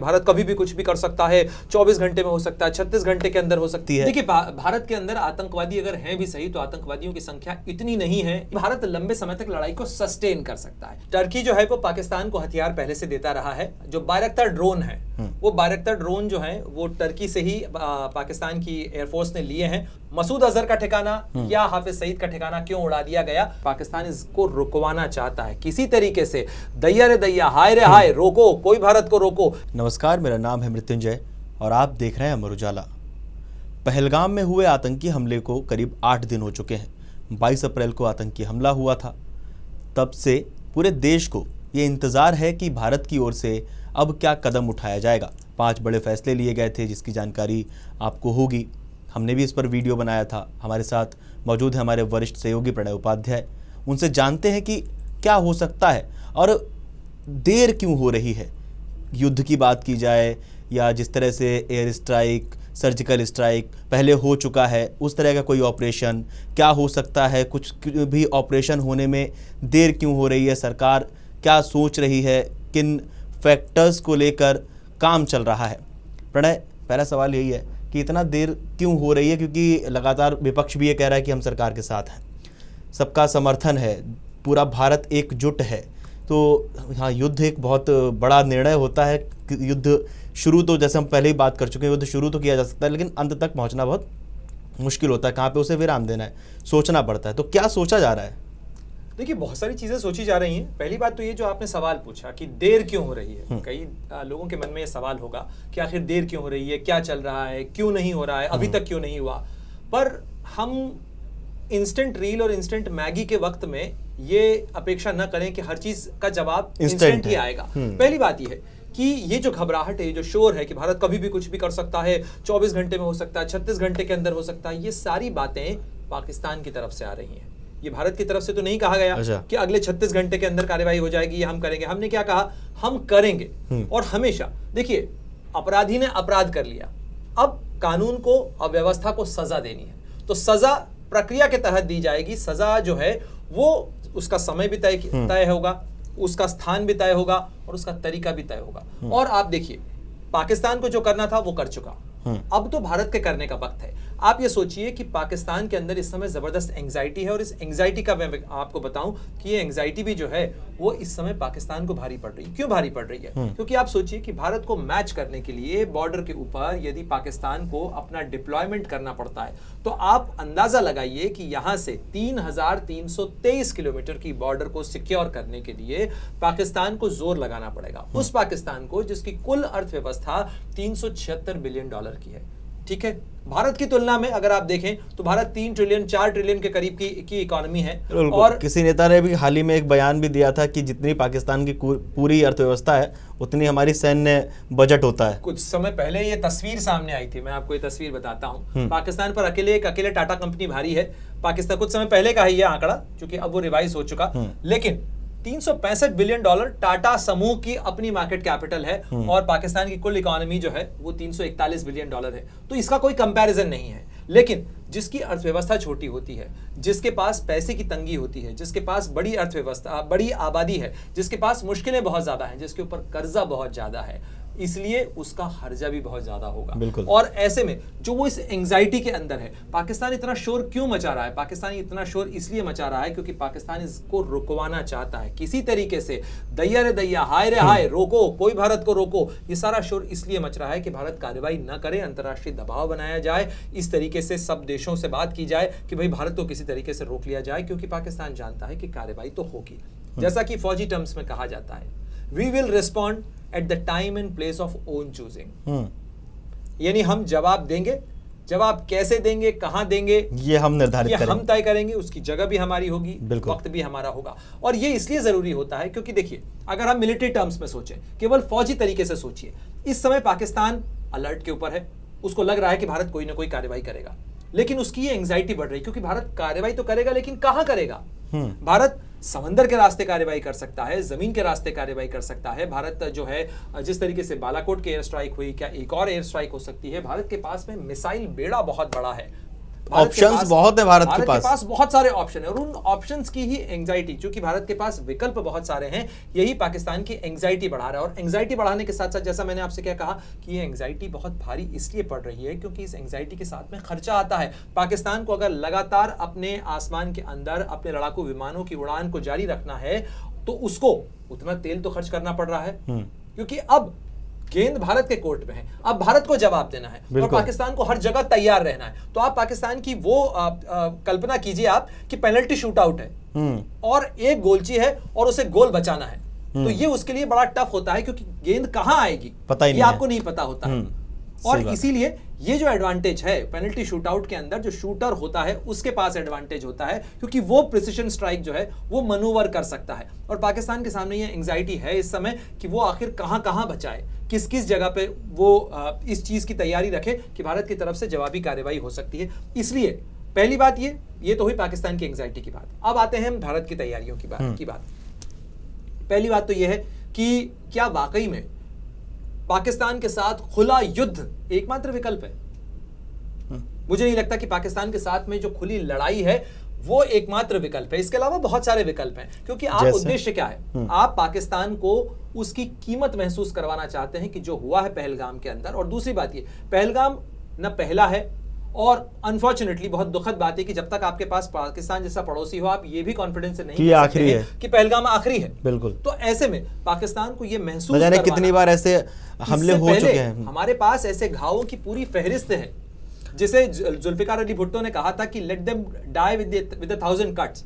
भारत कभी भी कुछ भी कर सकता है, 24 घंटे में हो सकता है, 36 घंटे के अंदर हो सकती है। देखिए, भारत के अंदर आतंकवादी अगर हैं भी सही तो आतंकवादियों की संख्या इतनी नहीं है। भारत लंबे समय तक लड़ाई को सस्टेन कर सकता है। टर्की जो है वो पाकिस्तान को हथियार पहले से देता रहा है। जो बायरक्तार ड्रोन है, वो बायरक्तार ड्रोन जो है वो टर्की से ही पाकिस्तान की एयरफोर्स ने लिए हैं। मसूद अजहर का ठिकाना या हाफिज सईद का ठिकाना क्यों उड़ा दिया गया? पाकिस्तान इसको रुकवाना चाहता है किसी तरीके से। दैया रे दैया, हाय रे हाय, रोको, कोई भारत को रोको। नमस्कार, मेरा नाम है मृत्युंजय और आप देख रहे हैं अमर उजाला। पहलगाम में हुए आतंकी हमले को करीब 8 दिन हो चुके हैं। 22 अप्रैल को आतंकी हमला हुआ था। तब से पूरे देश को ये इंतज़ार है कि भारत की ओर से अब क्या कदम उठाया जाएगा। 5 बड़े फैसले लिए गए थे जिसकी जानकारी आपको होगी। हमने भी इस पर वीडियो बनाया था। हमारे साथ मौजूद है हमारे वरिष्ठ सहयोगी प्रणय उपाध्याय। उनसे जानते हैं कि क्या हो सकता है और देर क्यों हो रही है। युद्ध की बात की जाए या जिस तरह से एयर स्ट्राइक, सर्जिकल स्ट्राइक पहले हो चुका है, उस तरह का कोई ऑपरेशन क्या हो सकता है? कुछ भी ऑपरेशन होने में देर क्यों हो रही है? सरकार क्या सोच रही है? किन फैक्टर्स को लेकर काम चल रहा है? प्रणय, पहला सवाल यही है कि इतना देर क्यों हो रही है? क्योंकि लगातार विपक्ष भी ये कह रहा है कि हम सरकार के साथ हैं, सबका समर्थन है, पूरा भारत एकजुट है। तो हाँ, युद्ध एक बहुत बड़ा निर्णय होता है। युद्ध शुरू तो, जैसे हम पहले ही बात कर चुके हैं, युद्ध शुरू तो किया जा सकता है लेकिन अंत तक पहुंचना बहुत मुश्किल होता है। कहाँ पे उसे विराम देना है, सोचना पड़ता है। तो क्या सोचा जा रहा है? देखिए, बहुत सारी चीजें सोची जा रही हैं। पहली बात तो ये जो आपने सवाल पूछा कि देर क्यों हो रही है। कई लोगों के मन में ये सवाल होगा कि आखिर देर क्यों हो रही है, क्या चल रहा है, क्यों नहीं हो रहा है, अभी तक क्यों नहीं हुआ। पर हम इंस्टेंट रील और इंस्टेंट मैगी के वक्त में ये अपेक्षा न करें कि हर चीज का जवाब इंस्टेंट ही आएगा। पहली बात ये है कि ये जो घबराहट है, ये जो शोर है कि भारत कभी भी कुछ भी कर सकता है, 24 घंटे में हो सकता है, 36 घंटे के अंदर हो सकता है, ये सारी बातें पाकिस्तान की तरफ से आ रही हैं। ये भारत की तरफ से तो नहीं कहा गया कि अगले 36 घंटे के अंदर कार्रवाई हो जाएगी, ये हम करेंगे। हमने क्या कहा? हम करेंगे। और हमेशा देखिए, अपराधी ने अपराध कर लिया, अब कानून को, अब व्यवस्था को सजा देनी है। तो सजा प्रक्रिया के तहत दी जाएगी। सजा जो है वो उसका समय भी तय होगा, उसका स्थान भी तय होगा और उसका तरीका भी तय होगा। और आप देखिए, पाकिस्तान को जो करना था वो कर चुका, अब तो भारत के करने का वक्त है। आप ये सोचिए कि पाकिस्तान के अंदर इस समय जबरदस्त एंग्जाइटी है और इस एंग्जाइटी का मैं आपको बताऊं कि ये एंग्जाइटी भी जो है वो इस समय पाकिस्तान को भारी पड़ रही है। क्यों भारी पड़ रही है? क्योंकि आप सोचिए कि भारत को मैच करने के लिए बॉर्डर के ऊपर यदि पाकिस्तान को अपना डिप्लॉयमेंट करना पड़ता है तो आप अंदाजा लगाइए कि यहां से 3,323 किलोमीटर की बॉर्डर को सिक्योर करने के लिए पाकिस्तान को जोर लगाना पड़ेगा। उस पाकिस्तान को जिसकी कुल अर्थव्यवस्था $376 बिलियन की है। ठीक है, भारत की तुलना में अगर आप देखें तो भारत 3 ट्रिलियन 4 ट्रिलियन के करीब की इकोनॉमी है। और किसी नेता ने भी हाल ही में एक बयान भी दिया था कि जितनी पाकिस्तान की पूरी अर्थव्यवस्था है उतनी हमारी सैन्य बजट होता है। कुछ समय पहले ये तस्वीर सामने आई थी, मैं आपको ये तस्वीर बताता हूँ। पाकिस्तान पर अकेले टाटा कंपनी भारी है। पाकिस्तान कुछ समय पहले का ही है आंकड़ा, क्योंकि अब वो रिवाइज हो चुका, लेकिन $365 बिलियन टाटा समूह की अपनी मार्केट कैपिटल है और पाकिस्तान की कुल इकोनॉमी जो है वो $341 बिलियन है। तो इसका कोई कंपैरिजन नहीं है। लेकिन जिसकी अर्थव्यवस्था छोटी होती है, जिसके पास पैसे की तंगी होती है, जिसके पास बड़ी अर्थव्यवस्था, बड़ी आबादी है, जिसके पास मुश्किलें बहुत ज्यादा हैं, जिसके ऊपर कर्जा बहुत ज्यादा है, इसलिए उसका हर्जा भी बहुत ज्यादा होगा। और ऐसे में जो वो इस एंग्जाइटी के अंदर है, पाकिस्तान इतना शोर क्यों मचा रहा है? पाकिस्तान इतना शोर इसलिए मचा रहा है क्योंकि पाकिस्तान इसको रुकवाना चाहता है किसी तरीके से। दैया रे दैया, हाय रे हाय, रोको, कोई भारत को रोको। ये सारा शोर इसलिए मच रहा है कि भारत कार्रवाई न करे, अंतर्राष्ट्रीय दबाव बनाया जाए, इस तरीके से सब देशों से बात की जाए कि भाई भारत को किसी तरीके से रोक लिया जाए, क्योंकि पाकिस्तान जानता है कि कार्रवाई तो होगी। जैसा कि फौजी टर्म्स में कहा जाता है, we will respond at the time and place of own choosing। यानी हम जवाब देंगे, जवाब कैसे देंगे, कहां देंगे, ये हम निर्धारित करेंगे, हम तय करेंगे। उसकी जगह भी हमारी होगी, वक्त भी हमारा होगा। और ये इसलिए जरूरी होता है क्योंकि देखिए, अगर हम मिलिट्री टर्म्स में सोचें, केवल फौजी तरीके से सोचिए, इस समय पाकिस्तान अलर्ट के ऊपर है। उसको लग रहा है कि भारत कोई ना कोई कार्रवाई करेगा, लेकिन उसकी ये एंग्जाइटी बढ़ रही है क्योंकि भारत कार्रवाई तो करेगा, लेकिन कहां करेगा? भारत समंदर के रास्ते कार्रवाई कर सकता है, जमीन के रास्ते कार्रवाई कर सकता है। भारत जो है, जिस तरीके से बालाकोट की एयर स्ट्राइक हुई, क्या एक और एयर स्ट्राइक हो सकती है? भारत के पास में मिसाइल बेड़ा बहुत बड़ा है। ऑप्शंस बहुत है भारत के पास बहुत सारे ऑप्शन है, और उन ऑप्शंस की ही एंजाइटी, क्योंकि भारत के पास विकल्प बहुत सारे हैं, यही पाकिस्तान की एंजाइटी बढ़ा रहा है। और एंजाइटी बढ़ाने के साथ साथ, जैसा मैंने आपसे क्या कहा कि ये एंजाइटी बहुत भारी इसलिए पड़ रही है क्योंकि इस एंजाइटी के साथ में खर्चा आता है। पाकिस्तान को अगर लगातार अपने आसमान के अंदर अपने लड़ाकू विमानों की उड़ान को जारी रखना है तो उसको उतना तेल तो खर्च करना पड़ रहा है, क्योंकि अब गेंद भारत के कोर्ट में है, अब भारत को जवाब देना है और पाकिस्तान को हर जगह तैयार रहना है। तो आप पाकिस्तान की वो कल्पना कीजिए आप कि पेनल्टी शूट आउट है और एक गोलची है और उसे गोल बचाना है, तो ये उसके लिए बड़ा टफ होता है, क्योंकि गेंद कहां आएगी पता ही ये नहीं आपको नहीं पता होता है। और इसीलिए ये जो एडवांटेज है पेनल्टी शूटआउट के अंदर, जो शूटर होता है उसके पास एडवांटेज होता है, क्योंकि वो प्रिसिशन स्ट्राइक जो है वो मनूवर कर सकता है। और पाकिस्तान के सामने ये एंजाइटी है इस समय कि वो आखिर कहां कहां बचाए, किस किस जगह पे वो इस चीज की तैयारी रखे कि भारत की तरफ से जवाबी कार्रवाई हो सकती है। इसलिए पहली बात ये तो हुई पाकिस्तान की एंजाइटी की बात। अब आते हैं हम भारत की तैयारियों की बात। पहली बात तो यह है कि क्या वाकई में पाकिस्तान के साथ खुला युद्ध एकमात्र विकल्प है? मुझे नहीं लगता कि पाकिस्तान के साथ में जो खुली लड़ाई है वो एकमात्र विकल्प है। इसके अलावा बहुत सारे विकल्प हैं, क्योंकि आप उद्देश्य क्या है, आप पाकिस्तान को उसकी कीमत महसूस करवाना चाहते हैं कि जो हुआ है पहलगाम के अंदर। और दूसरी बात ये, पहलगाम न पहला है, और अनफॉर्चुनेटली बहुत दुखद बात है कि जब तक आपके पास पाकिस्तान जैसा पड़ोसी हो, आप ये भी कॉन्फिडेंस से नहीं कह सकते हैं कि पहलगाम आखिरी है। बिल्कुल। तो ऐसे में पाकिस्तान को ये महसूस करवाना, कितनी बार ऐसे हमले हो चुके हैं, हमारे पास ऐसे घावों की पूरी फहरिस्त है, जिसे जुल्फिकार अली भुट्टो ने कहा था कि let them die with 1000 cuts.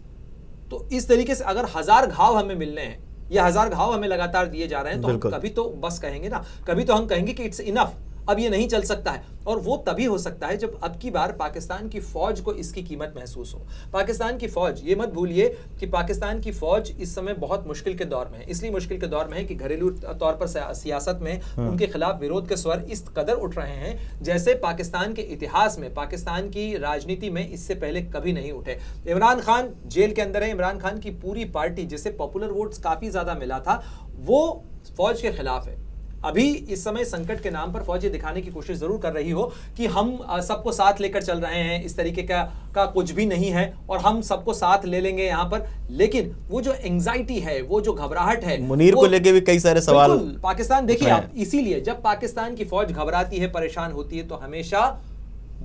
तो इस तरीके से अगर 1000 घाव हमें मिलने हैं या 1000 घाव हमें लगातार दिए जा रहे हैं, तो हम कभी तो बस कहेंगे ना, कभी तो हम कहेंगे कि इट्स इनफ, अब ये नहीं चल सकता है। और वो तभी हो सकता है जब अब की बार पाकिस्तान की फौज को इसकी कीमत महसूस हो। पाकिस्तान की फौज, ये मत भूलिए कि पाकिस्तान की फौज इस समय बहुत मुश्किल के दौर में है। इसलिए मुश्किल के दौर में है कि घरेलू तौर पर सियासत में उनके खिलाफ विरोध के स्वर इस कदर उठ रहे हैं जैसे पाकिस्तान के इतिहास में, पाकिस्तान की राजनीति में इससे पहले कभी नहीं उठे। इमरान खान जेल के अंदर है, इमरान खान की पूरी पार्टी जिसे पॉपुलर वोट्स काफी ज्यादा मिला था, वो फौज के खिलाफ है। अभी इस समय संकट के नाम पर फौज ये दिखाने की कोशिश जरूर कर रही हो कि हम सबको साथ लेकर चल रहे हैं, इस तरीके का कुछ भी नहीं है और हम सबको साथ ले लेंगे यहाँ पर। लेकिन वो जो एंजाइटी है, वो जो घबराहट है, मुनीर को लेके भी कई सारे सवाल पाकिस्तान, देखिए आप, इसीलिए जब पाकिस्तान की फौज घबराती है, परेशान होती है, तो हमेशा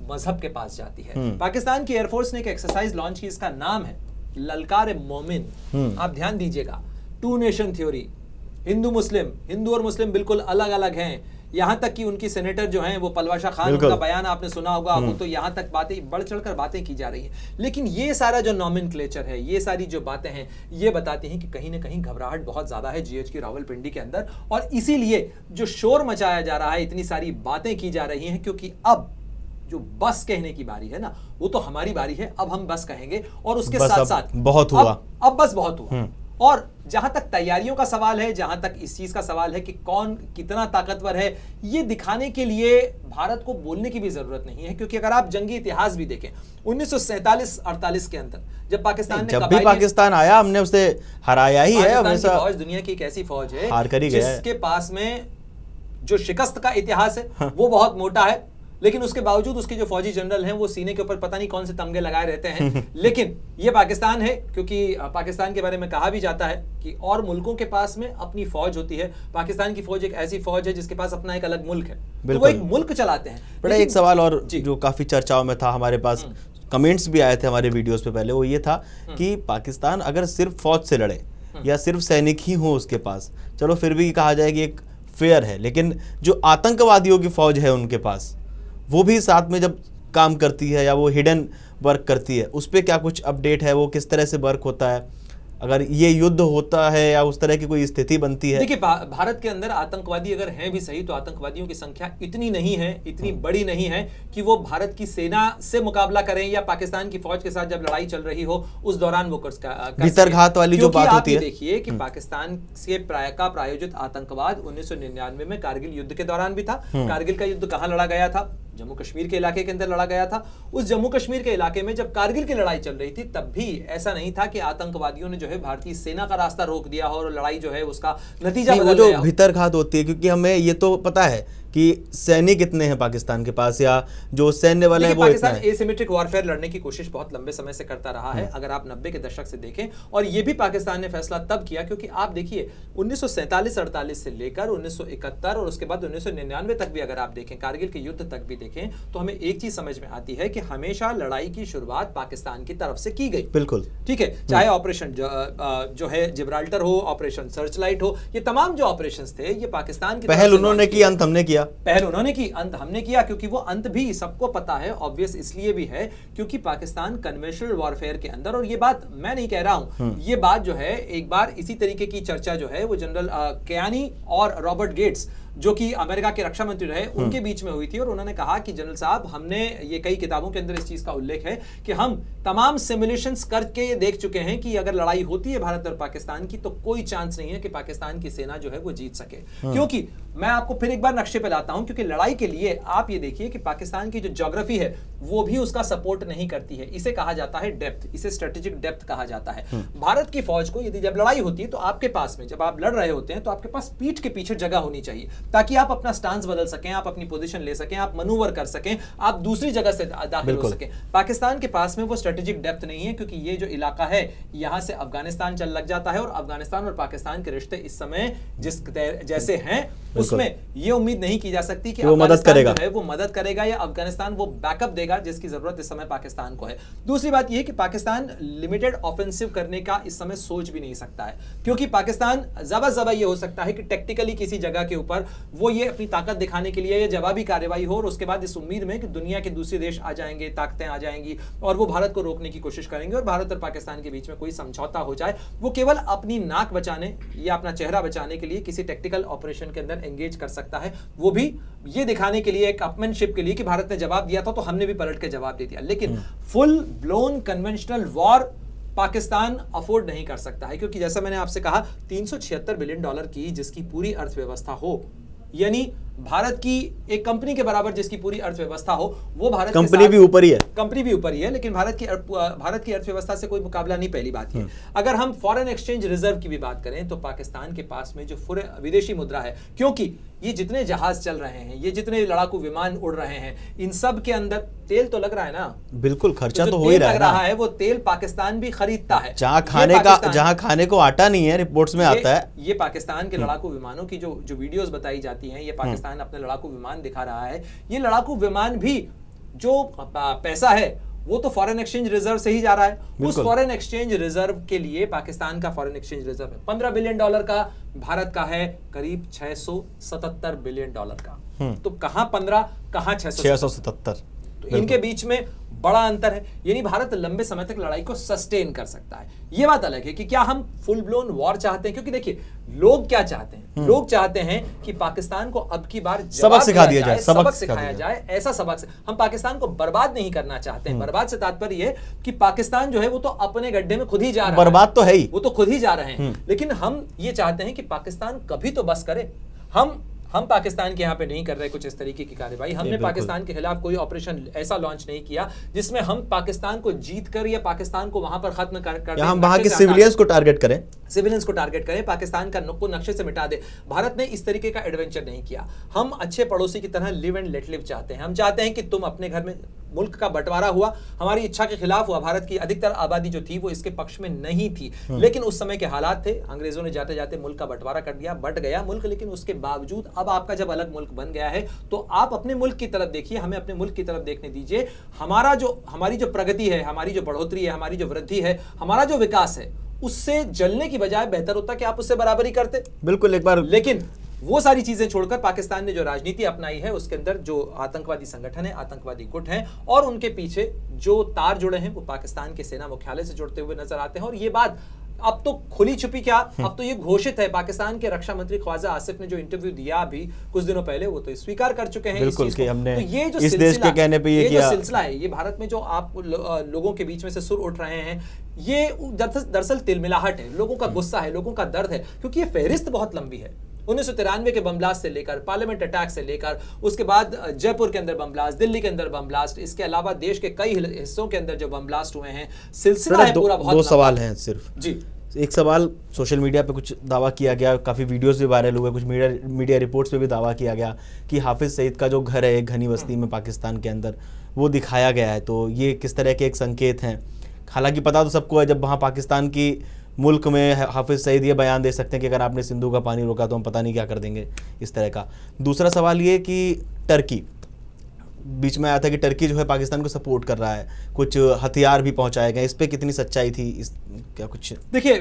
मजहब के पास जाती है। पाकिस्तान की एयरफोर्स ने एक एक्सरसाइज लॉन्च की, इसका नाम है ललकार मोमिन। आप ध्यान दीजिएगा, 2 नेशन थ्योरी, हिंदू और मुस्लिम बिल्कुल अलग अलग हैं। यहां तक कि उनकी सेनेटर जो हैं वो पलवाशा खान, उनका बयान आपने सुना होगा, वो तो यहां तक बातें बढ़ चढ़कर बातें की जा रही हैं। लेकिन ये सारा जो नॉमेनक्लेचर है, ये सारी जो बातें हैं, ये बताती हैं कि कहीं ना कहीं घबराहट बहुत ज्यादा है GHQ रावलपिंडी के अंदर। और इसीलिए जो शोर मचाया जा रहा है, इतनी सारी बातें की जा रही हैं, क्योंकि अब जो बस कहने की बारी है ना, वो तो हमारी बारी है, अब हम बस कहेंगे। और उसके साथ साथ बहुत हुआ, अब बस बहुत हुआ। और जहां तक तैयारियों का सवाल है, जहां तक इस चीज का सवाल है कि कौन कितना ताकतवर है, ये दिखाने के लिए भारत को बोलने की भी जरूरत नहीं है। क्योंकि अगर आप जंगी इतिहास भी देखें, 1947-48 के अंदर जब पाकिस्तान ने, जब भी पाकिस्तान आया हमने उसे हराया ही है। हमेशा फौज दुनिया की एक ऐसी फौज है जिसके पास में जो शिकस्त का इतिहास है वो बहुत मोटा है, लेकिन उसके बावजूद उसके जो फौजी जनरल हैं वो सीने के ऊपर पता नहीं कौन से तमगे लगाए रहते हैं। लेकिन ये पाकिस्तान है, क्योंकि पाकिस्तान के बारे में कहा भी जाता है कि और मुल्कों के पास में अपनी फौज होती है, पाकिस्तान की फौज एक ऐसी फौज है जिसके पास अपना एक अलग मुल्क है, तो वो एक मुल्क चलाते हैं। बड़ा एक सवाल और जो काफी चर्चाओं में था, हमारे पास कमेंट्स भी आए थे हमारे वीडियोस पे पहले, वो ये था कि पाकिस्तान अगर सिर्फ फौज से लड़े या सिर्फ सैनिक ही हो उसके पास, चलो फिर भी कहा जाए कि एक फेयर है, लेकिन जो आतंकवादियों की फौज है उनके पास, वो भी साथ में जब काम करती है या वो हिडन वर्क करती है, उस पर क्या कुछ अपडेट है, वो किस तरह से वर्क होता है, अगर ये युद्ध होता है या उस तरह की कोई स्थिति बनती है? देखिए, भारत के अंदर आतंकवादी अगर हैं भी सही, तो आतंकवादियों की संख्या इतनी नहीं है, इतनी बड़ी नहीं है कि वो भारत की सेना से मुकाबला करें या पाकिस्तान की फौज के साथ जब लड़ाई चल रही हो उस दौरान वो भीतरघात वाली जो बात होती है। देखिए कि पाकिस्तान से प्रायोजित आतंकवाद 1999 में कारगिल युद्ध के दौरान भी था। कारगिल का युद्ध कहां लड़ा गया था? जम्मू कश्मीर के इलाके के अंदर लड़ा गया था। उस जम्मू कश्मीर के इलाके में जब कारगिल की लड़ाई चल रही थी, तब भी ऐसा नहीं था कि आतंकवादियों ने जो है भारतीय सेना का रास्ता रोक दिया और लड़ाई जो है उसका नतीजा बदल गया। जो भीतरघात होती है, क्योंकि हमें ये तो पता है कि सैनिक कितने हैं पाकिस्तान के पास, या जो सैन्य वाले हैं वो इतना पाकिस्तान है। एसिमेट्रिक वॉरफेयर लड़ने की कोशिश बहुत लंबे समय से करता रहा है, अगर आप 90 के दशक से देखें। और ये भी पाकिस्तान ने फैसला तब किया क्योंकि आप देखिए 1947-48 से लेकर 1971 और उसके बाद 1999 तक भी अगर आप देखें, कारगिल के युद्ध तक भी देखें, तो हमें एक चीज समझ में आती है कि हमेशा लड़ाई की शुरुआत पाकिस्तान की तरफ से की गई। बिल्कुल ठीक है, चाहे ऑपरेशन जो है जिब्राल्टर हो, ऑपरेशन सर्चलाइट हो, ये तमाम जो ऑपरेशंस थे ये पाकिस्तान की पहल उन्होंने की, अंत हमने किया। पहल उन्होंने की, अंत हमने किया, क्योंकि वो अंत भी सबको पता है, ऑब्वियस इसलिए भी है क्योंकि पाकिस्तान कन्वेंशनल वॉरफेयर के अंदर, और ये बात मैं नहीं कह रहा हूं, ये बात जो है एक बार इसी तरीके की चर्चा जो है वो जनरल केयानी और रॉबर्ट गेट्स जो कि अमेरिका के रक्षा मंत्री रहे, उनके बीच में हुई थी। और उन्होंने कहा कि जनरल साहब, हमने ये कई किताबों के अंदर इस चीज का उल्लेख है कि हम तमाम सिमुलेशंस करके ये देख चुके हैं कि अगर लड़ाई होती है भारत और पाकिस्तान की तो कोई चांस नहीं है कि पाकिस्तान की सेना जो है वो जीत सके। क्योंकि मैं आपको फिर एक बार नक्शे पे लाता हूं, क्योंकि लड़ाई के लिए आप ये देखिए कि पाकिस्तान की जो ज्योग्राफी है वो भी उसका सपोर्ट नहीं करती है। इसे कहा जाता है डेप्थ, इसे स्ट्रेटेजिक डेप्थ कहा जाता है। भारत की फौज को यदि जब लड़ाई होती है तो आपके पास में, जब आप लड़ रहे होते हैं तो आपके पास पीठ के पीछे जगह होनी चाहिए ताकि आप अपना स्टांस बदल सकें, आप अपनी पोजीशन ले सकें, आप मनूवर कर सकें, आप दूसरी जगह से दाखिल हो सकें। पाकिस्तान के पास में वो स्ट्रेटेजिक डेप्थ नहीं है, क्योंकि ये जो इलाका है यहां से अफगानिस्तान चल लग जाता है, और अफगानिस्तान और पाकिस्तान के रिश्ते इस समय जिस जैसे हैं उसमें ये उम्मीद नहीं की जा सकती कि वो मदद करेगा, वो मदद करेगा या अफगानिस्तान वो बैकअप देगा जिसकी जरूरत इस समय पाकिस्तान को है। दूसरी बात यह कि पाकिस्तान लिमिटेड ऑफेंसिव करने का इस समय सोच भी नहीं सकता है, क्योंकि पाकिस्तान ज़बा ये हो सकता है कि टेक्निकली किसी जगह के ऊपर वो ये अपनी ताकत दिखाने के लिए ये जवाबी कार्रवाई हो, और उसके बाद इस उम्मीद में कि दुनिया के दूसरे देश आ जाएंगे, ताकतें आ जाएंगी और वो भारत को रोकने की कोशिश करेंगे और भारत और पाकिस्तान के बीच में कोई समझौता हो जाए। वो केवल अपनी नाक बचाने या अपना चेहरा बचाने के लिए किसी टेक्निकल ऑपरेशन के अंदर एंगेज कर सकता है, वो भी ये दिखाने के लिए, एक अपमैनशिप के लिए कि भारत ने जवाब दिया था तो हमने भी पलट के जवाब दे दिया। लेकिन full blown conventional war Pakistan afford नहीं कर सकता है, क्योंकि जैसा मैंने आपसे कहा 376 बिलियन डॉलर की जिसकी पूरी अर्थव्यवस्था हो, यानी भारत की एक कंपनी के बराबर जिसकी पूरी अर्थव्यवस्था हो, वो भारत कंपनी भी ऊपर ही है, कंपनी भी ऊपर ही है, लेकिन भारत की अर्थव्यवस्था से कोई मुकाबला नहीं। पहली बात ये, अगर हम फॉरेन एक्सचेंज रिजर्व की भी बात करें तो पाकिस्तान के पास में जो विदेशी मुद्रा है, क्योंकि ये जितने जहाज चल रहे हैं, ये जितने लड़ाकू विमान उड़ रहे हैं, इन सब के अंदर तेल तो लग रहा है ना। बिल्कुल, खर्चा तो हो ही रहा है, वो तेल पाकिस्तान भी खरीदता है। जहां खाने को आटा नहीं है, रिपोर्ट्स में आता है। ये पाकिस्तान के लड़ाकू विमानों की जो वीडियोस बताई जाती हैं, ये पाकिस्तान अपने लड़ाकू विमान दिखा रहा है। ये लड़ाकू विमान भी जो पैसा है वो तो फॉरेन एक्सचेंज रिजर्व से ही जा रहा है। उस फॉरेन एक्सचेंज रिजर्व के लिए पाकिस्तान का फॉरेन एक्सचेंज रिजर्व है 15 बिलियन डॉलर का, भारत का है करीब 677 बिलियन डॉलर का। तो कहां 15 कहां 677, तो इनके बीच में बड़ा अंतर है। यानी भारत लंबे समय तक लड़ाई को सस्टेन कर सकता है। यह बात अलग है कि क्या हम फुल ब्लोन वॉर चाहते हैं, क्योंकि देखिए लोग क्या चाहते हैं, लोग चाहते हैं कि पाकिस्तान को अब की बार सबक सिखा दिया जाए, सबक सिखाया जाए, ऐसा सबक से हम पाकिस्तान को बर्बाद नहीं करना चाहते हैं। बर्बाद से तात्पर्य है कि पाकिस्तान जो है वो तो अपने गड्ढे में खुद ही जा रहा है, बर्बाद तो है ही, वो तो खुद ही जा रहे हैं। लेकिन हम ये चाहते हैं कि पाकिस्तान कभी तो बस करे। हम पाकिस्तान के यहाँ पे नहीं कर रहे कुछ इस तरीके की कार्रवाई। हमने पाकिस्तान के खिलाफ कोई ऑपरेशन ऐसा लॉन्च नहीं किया जिसमें हम पाकिस्तान को जीत कर या पाकिस्तान को वहां पर खत्म कर हम वहां के सिविलियंस को टारगेट करें, पाकिस्तान का को नक्शे से मिटा दे। भारत ने इस तरीके का एडवेंचर नहीं किया। हम अच्छे पड़ोसी की तरह लिव एंड लेट लिव चाहते हैं। हम चाहते हैं कि तुम अपने घर में, मुल्क का बंटवारा हुआ हमारी इच्छा के खिलाफ हुआ, भारत की अधिकतर आबादी जो थी वो इसके पक्ष में नहीं थी, लेकिन उस समय के हालात थे, अंग्रेजों ने जाते जाते मुल्क का बंटवारा कर दिया, बट गया मुल्क। लेकिन उसके बावजूद अब आपका जब अलग मुल्क बन गया है तो आप अपने मुल्क की तरफ देखिए, हमें अपने मुल्क की तरफ देखने दीजिए। हमारी जो प्रगति है, हमारी जो बढ़ोतरी है, हमारी जो वृद्धि है, हमारा जो विकास है, उससे जलने की बजाय बेहतर होता कि आप उससे बराबरी करते। बिल्कुल, एक बार। लेकिन वो सारी चीजें छोड़कर पाकिस्तान ने जो राजनीति अपनाई है उसके अंदर जो आतंकवादी संगठन है, आतंकवादी गुट हैं और उनके पीछे जो तार जुड़े हैं वो पाकिस्तान के सेना मुख्यालय से जुड़ते हुए नजर आते हैं। और ये बात अब तो खुली छुपी क्या, अब तो ये घोषित है। पाकिस्तान के रक्षा मंत्री ख्वाजा आसिफ ने जो इंटरव्यू दिया अभी कुछ दिनों पहले, वो तो स्वीकार कर चुके हैं बिल्कुल इस चीज को। हमने तो ये जो इस देश के कहने पे ये जो सिलसिला है, ये भारत में जो आप लोगों के बीच में से सुर उठ रहे हैं, ये दरअसल तिलमिलाहट है, लोगों का गुस्सा है, लोगों का दर्द है, क्योंकि ये फहरिस्त बहुत लंबी है। 1993 के बम ब्लास्ट से लेकर, पार्लियामेंट अटैक से लेकर, उसके बाद जयपुर के अंदर बम ब्लास्ट, दिल्ली के अंदर बम ब्लास्ट, इसके अलावा देश के कई हिस्सों के अंदर जो बम ब्लास्ट हुए हैं, सिलसिला है पूरा बहुत। 2 सवाल हैं सिर्फ जी। एक सवाल, सोशल मीडिया पे कुछ दावा किया गया, काफ़ी वीडियोस भी वायरल हुए, कुछ मीडिया रिपोर्ट्स पे भी दावा किया गया कि हाफिज़ सईद का जो घर है एक घनी बस्ती में पाकिस्तान के अंदर, वो दिखाया गया है। तो ये किस तरह के एक संकेत हैं? हालांकि पता तो सबको है, जब वहाँ पाकिस्तान की मुल्क में हाफिज़ सईद ये बयान दे सकते हैं कि अगर आपने सिंधु का पानी रोका तो हम पता नहीं क्या कर देंगे, इस तरह का। दूसरा सवाल ये कि टर्की, बीच में आया था कि टर्की जो है पाकिस्तान को सपोर्ट कर रहा है, कुछ हथियार भी पहुंचाए गए, इस पे कितनी सच्चाई थी, इस क्या कुछ? देखिए,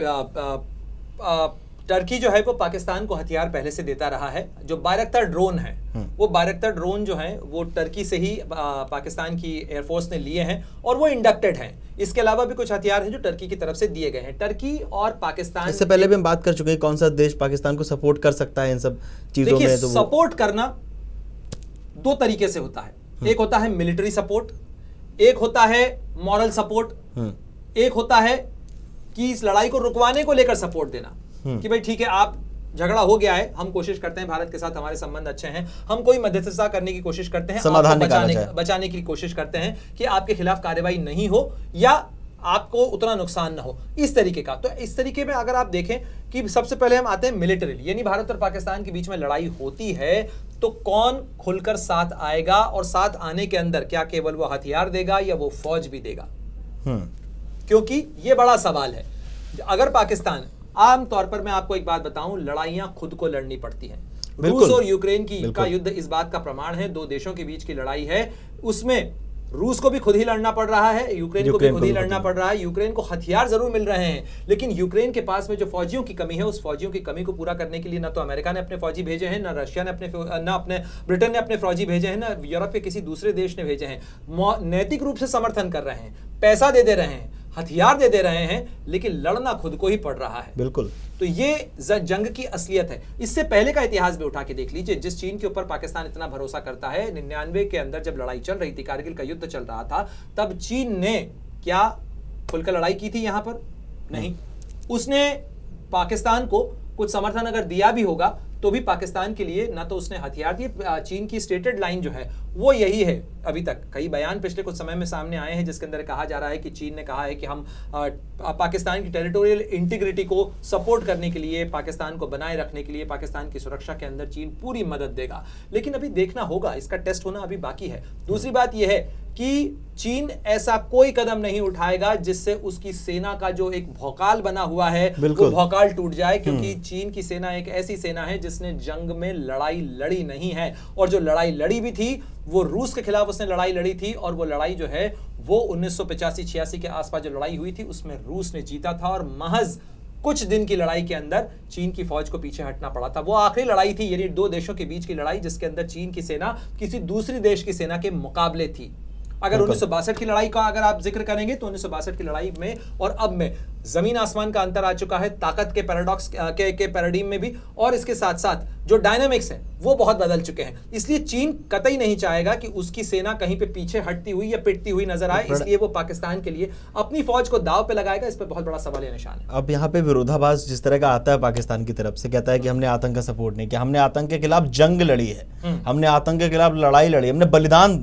टर्की जो है वो पाकिस्तान को हथियार पहले से देता रहा है। जो बायरक्तार ड्रोन है, वो बायरक्तार ड्रोन जो है वो टर्की से ही पाकिस्तान की एयरफोर्स ने लिए हैं और वो इंडक्टेड हैं। इसके अलावा भी कुछ हथियार हैं जो टर्की की तरफ से दिए गए हैं। टर्की और पाकिस्तान, इससे पहले भी हम बात कर चुके हैं कौन सा देश पाकिस्तान को सपोर्ट कर सकता है इन सब चीजों में। तो सपोर्ट करना दो तरीके से होता है, एक होता है मिलिट्री सपोर्ट, एक होता है मॉरल सपोर्ट, एक होता है कि इस लड़ाई को रुकवाने को लेकर सपोर्ट देना कि भाई ठीक है, आप झगड़ा हो गया है, हम कोशिश करते हैं, भारत के साथ हमारे संबंध अच्छे हैं, हम कोई मध्यस्थता करने की कोशिश करते हैं, समाधान बचाने की कोशिश करते हैं कि आपके खिलाफ कार्रवाई नहीं हो या आपको उतना नुकसान ना हो, इस तरीके का। तो इस तरीके में अगर आप देखें कि सबसे पहले हम आते हैं मिलिट्री, यानी भारत और पाकिस्तान के बीच में लड़ाई होती है तो कौन खुलकर साथ आएगा, और साथ आने के अंदर क्या केवल वो हथियार देगा या वो फौज भी देगा, क्योंकि ये बड़ा सवाल है। अगर पाकिस्तान, आमतौर पर मैं आपको एक बात बताऊं, लड़ाइयां खुद को लड़नी पड़ती हैं। रूस और यूक्रेन का युद्ध इस बात का प्रमाण है, दो देशों के बीच की लड़ाई है, उसमें रूस को भी खुद ही लड़ना पड़ रहा है, यूक्रेन को भी खुद ही लड़ना पड़ रहा है। यूक्रेन को हथियार जरूर मिल रहे हैं, लेकिन यूक्रेन के पास में जो फौजियों की कमी है, उस फौजियों की कमी को पूरा करने के लिए ना तो अमेरिका ने अपने फौजी भेजे हैं, ना रशिया ने अपने ब्रिटेन ने अपने फौजी भेजे हैं, ना यूरोप के किसी दूसरे देश ने भेजे हैं। नैतिक रूप से समर्थन कर रहे हैं, पैसा दे रहे हैं, हथियार दे रहे हैं, लेकिन लड़ना खुद को ही पड़ रहा है। बिल्कुल, तो ये जंग की असलियत है। इससे पहले का इतिहास भी उठा के देख लीजिए, जिस चीन के ऊपर पाकिस्तान इतना भरोसा करता है, 99 के अंदर जब लड़ाई चल रही थी, कारगिल का युद्ध चल रहा था, तब चीन ने क्या खुलकर लड़ाई की थी? यहां पर नहीं। उसने पाकिस्तान को कुछ समर्थन अगर दिया भी होगा तो भी पाकिस्तान के लिए ना तो उसने हथियार दिए। चीन की स्टेटेड लाइन जो है वो यही है। अभी तक कई बयान पिछले कुछ समय में सामने आए हैं जिसके अंदर कहा जा रहा है कि चीन ने कहा है कि हम पाकिस्तान की टेरिटोरियल इंटीग्रिटी को सपोर्ट करने के लिए, पाकिस्तान को बनाए रखने के लिए, पाकिस्तान की सुरक्षा के अंदर चीन पूरी मदद देगा। लेकिन अभी देखना होगा, इसका टेस्ट होना अभी बाकी है। दूसरी बात यह है कि चीन ऐसा कोई कदम नहीं उठाएगा जिससे उसकी सेना का जो एक भौकाल बना हुआ है वो भौकाल टूट जाए, क्योंकि चीन की सेना एक ऐसी सेना है जिसने जंग में लड़ाई लड़ी नहीं है, और जो लड़ाई लड़ी भी थी वो रूस के खिलाफ उसने लड़ाई लड़ी थी, और वो लड़ाई जो है वो 1985-86 के आसपास जो लड़ाई हुई थी उसमें रूस ने जीता था, और महज कुछ दिन की लड़ाई के अंदर चीन की फौज को पीछे हटना पड़ा था। वो आखिरी लड़ाई थी, यानी दो देशों के बीच की लड़ाई, जिसके अंदर चीन की सेना किसी दूसरी देश की सेना के मुकाबले थी। अगर 1962 की लड़ाई का अगर आप जिक्र करेंगे तो 1962 की लड़ाई में और अब में जमीन आसमान का अंतर आ चुका है, ताकत के पैराडॉक्स के पैराडिम में भी, और इसके साथ साथ जो डायनामिक्स हैं वो बहुत बदल चुके हैं। इसलिए चीन कतई नहीं चाहेगा कि उसकी सेना कहीं पे पीछे हटती हुई या पिटती हुई नजर आए, इसलिए वो पाकिस्तान के लिए अपनी फौज को दाव पे लगाएगा। इस पर बहुत बड़ा सवाल निशान है। अब यहाँ पे विरोधाभास जिस तरह का आता है पाकिस्तान की तरफ से, कहता है कि हमने आतंक का सपोर्ट नहीं किया, हमने आतंक के खिलाफ जंग लड़ी है, हमने आतंक के खिलाफ लड़ाई लड़ी, हमने बलिदान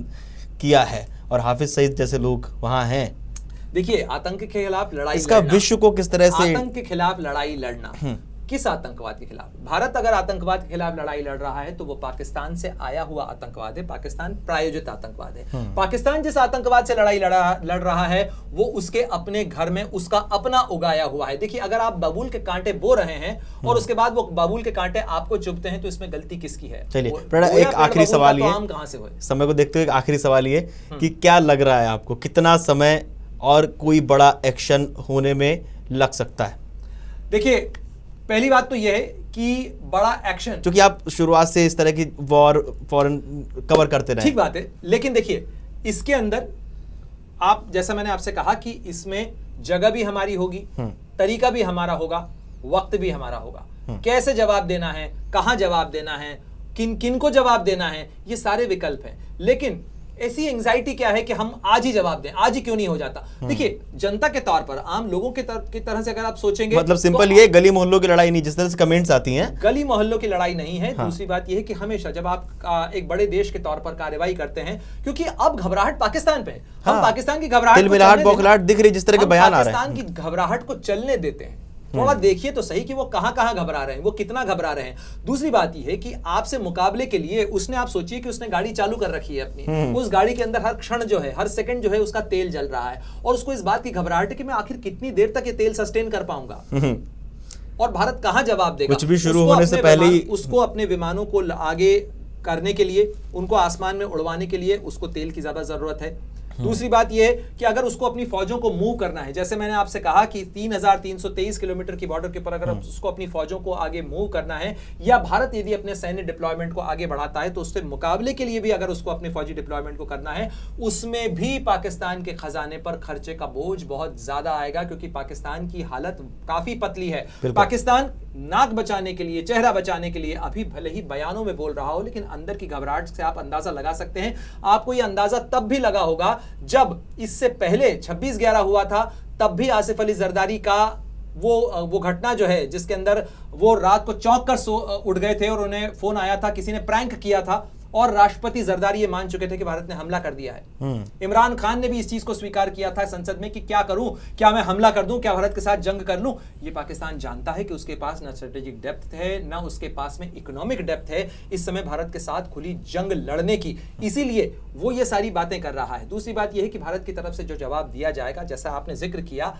किया है, और हाफिज सईद जैसे लोग वहां हैं। देखिए, आतंक के खिलाफ लड़ाई, इसका विश्व को किस तरह से, आतंक के खिलाफ लड़ाई लड़ना, किस आतंकवाद के खिलाफ? भारत अगर आतंकवाद के खिलाफ लड़ाई लड़ रहा है तो वो पाकिस्तान से आया हुआ आतंकवाद है, पाकिस्तान प्रायोजित आतंकवाद है। पाकिस्तान जिस आतंकवाद से लड़ाई लड़ रहा है वो उसके अपने घर में उसका अपना उगाया हुआ है। देखिए, अगर आप बबूल के कांटे बो रहे हैं और उसके बाद वो बबूल के कांटे आपको चुभते हैं तो इसमें गलती किसकी है? चलिए, एक आखिरी सवाल ये, कहां से हुए, समय को देखते हुए एक आखिरी सवाल ये कि क्या लग रहा है आपको, कितना समय और कोई बड़ा एक्शन होने में लग सकता है? देखिए, पहली बात तो यह है कि बड़ा एक्शन, क्योंकि आप शुरुआत से इस तरह की वॉर फॉरेन कवर करते रहे, ठीक बात है, लेकिन देखिए इसके अंदर आप, जैसा मैंने आपसे कहा कि इसमें जगह भी हमारी होगी, तरीका भी हमारा होगा, वक्त भी हमारा होगा, कैसे जवाब देना है, कहां जवाब देना है, किन किन को जवाब देना है, ये सारे विकल्प हैं। लेकिन ऐसी एंजाइटी क्या है कि हम आज ही जवाब दें, आज ही क्यों नहीं हो जाता? देखिए, जनता के तौर पर, आम लोगों की तरह से अगर आप सोचेंगे, मतलब सिंपल ये गली मोहल्लों की लड़ाई नहीं, जिस तरह से कमेंट्स आती हैं, गली मोहल्लों की लड़ाई नहीं है। दूसरी बात यह है कि हमेशा जब आप एक बड़े देश के तौर पर कार्रवाई करते हैं, क्योंकि अब घबराहट पाकिस्तान पे है, हम पाकिस्तान की घबराहट, बौखलाहट दिख रही, जिस तरह के बयान आ रहे हैं, पाकिस्तान की घबराहट को चलने देते हैं, थोड़ा देखिए तो सही कि वो कहां कहां घबरा रहे हैं, वो कितना घबरा रहे हैं। दूसरी बात यह है कि आपसे मुकाबले के लिए उसने, आप सोचिए कि उसने गाड़ी चालू कर रखी है अपनी, उस गाड़ी के अंदर हर क्षण जो है, हर सेकंड जो है उसका तेल जल रहा है, और उसको इस बात की घबराहट है कि मैं आखिर कितनी देर तक ये तेल सस्टेन कर पाऊंगा, और भारत कहां जवाब देगा। कुछ भी शुरू होने से पहले ही उसको अपने विमानों को आगे करने के लिए, उनको आसमान में उड़वाने के लिए उसको तेल की ज्यादा जरूरत है। दूसरी बात यह है कि अगर उसको अपनी फौजों को मूव करना है, जैसे मैंने आपसे कहा कि 3323 किलोमीटर की बॉर्डर के ऊपर अगर उसको अपनी फौजों को आगे मूव करना है, या भारत यदि अपने सैन्य डिप्लॉयमेंट को आगे बढ़ाता है तो उससे मुकाबले के लिए भी अगर उसको अपने फौजी डिप्लॉयमेंट को करना है, उसमें भी पाकिस्तान के खजाने पर खर्चे का बोझ बहुत ज्यादा आएगा, क्योंकि पाकिस्तान की हालत काफी पतली है। पाकिस्तान नाक बचाने के लिए, चेहरा बचाने के लिए अभी भले ही बयानों में बोल रहा हो, लेकिन अंदर की घबराहट से आप अंदाजा लगा सकते हैं। आपको यह अंदाजा तब भी लगा होगा जब इससे पहले 26/11 हुआ था, तब भी आसिफ अली जरदारी का वो घटना जो है, जिसके अंदर वो रात को चौंक कर उठ गए थे और उन्हें फोन आया था, किसी ने प्रैंक किया था, और राष्ट्रपति जरदारी ये मान चुके थे कि भारत ने हमला कर दिया है। इमरान खान ने भी इस चीज को स्वीकार किया था संसद में कि क्या करूं, क्या मैं हमला कर दूं, क्या भारत के साथ जंग कर लूं। ये पाकिस्तान जानता है कि उसके पास ना स्ट्रेटेजिक डेप्थ है, ना उसके पास में इकोनॉमिक डेप्थ है इस समय भारत के साथ खुली जंग लड़ने की, इसीलिए वो ये सारी बातें कर रहा है। दूसरी बात यह है कि भारत की तरफ से जो जवाब दिया जाएगा, जैसा आपने जिक्र किया,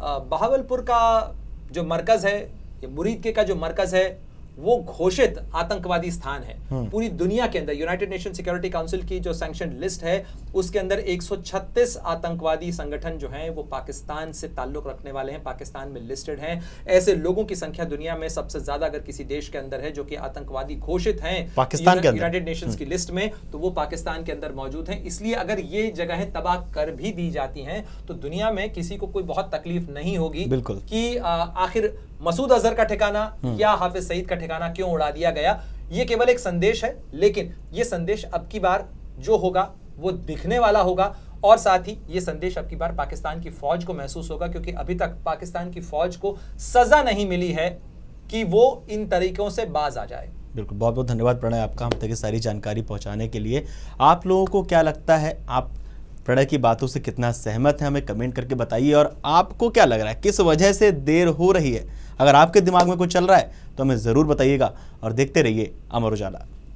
बहावलपुर का जो मरकज है, मुरीद का जो मरकज है, वो घोषित आतंकवादी स्थान है। पूरी दुनिया के अंदर यूनाइटेड नेशन सिक्योरिटी काउंसिल की जो सैंक्शन लिस्ट है, उसके अंदर 136 आतंकवादी संगठन जो हैं वो पाकिस्तान से ताल्लुक रखने वाले हैं, पाकिस्तान में लिस्टेड हैं। ऐसे लोगों की संख्या दुनिया में सबसे ज्यादा अगर किसी देश के अंदर है जो कि आतंकवादी घोषित हैं पाकिस्तान के अंदर, यूनाइटेड नेशंस की लिस्ट में, तो वो पाकिस्तान के अंदर मौजूद हैं। इसलिए अगर ये जगहें तबाह कर भी दी जाती हैं तो दुनिया में किसी को कोई बहुत तकलीफ नहीं होगी कि आखिर मसूद अजहर का ठिकाना या हाफिज सईद का ठिकाना क्यों उड़ा दिया गया। ये केवल एक संदेश है, लेकिन ये संदेश अब की बार जो होगा वो दिखने वाला होगा, और साथ ही ये संदेश अब की बार पाकिस्तान की फौज को महसूस होगा, क्योंकि अभी तक पाकिस्तान की फौज को सजा नहीं मिली है कि वो इन तरीकों से बाज आ जाए। बिल्कुल, बहुत बहुत धन्यवाद प्रणय आपका हम तक ये सारी जानकारी पहुंचाने के लिए। आप लोगों को क्या लगता है, आप प्रणय की बातों से कितना सहमत है, हमें कमेंट करके बताइए, और आपको क्या लग रहा है, किस वजह से देर हो रही है। अगर आपके दिमाग में कुछ चल रहा है तो हमें ज़रूर बताइएगा, और देखते रहिए अमर उजाला।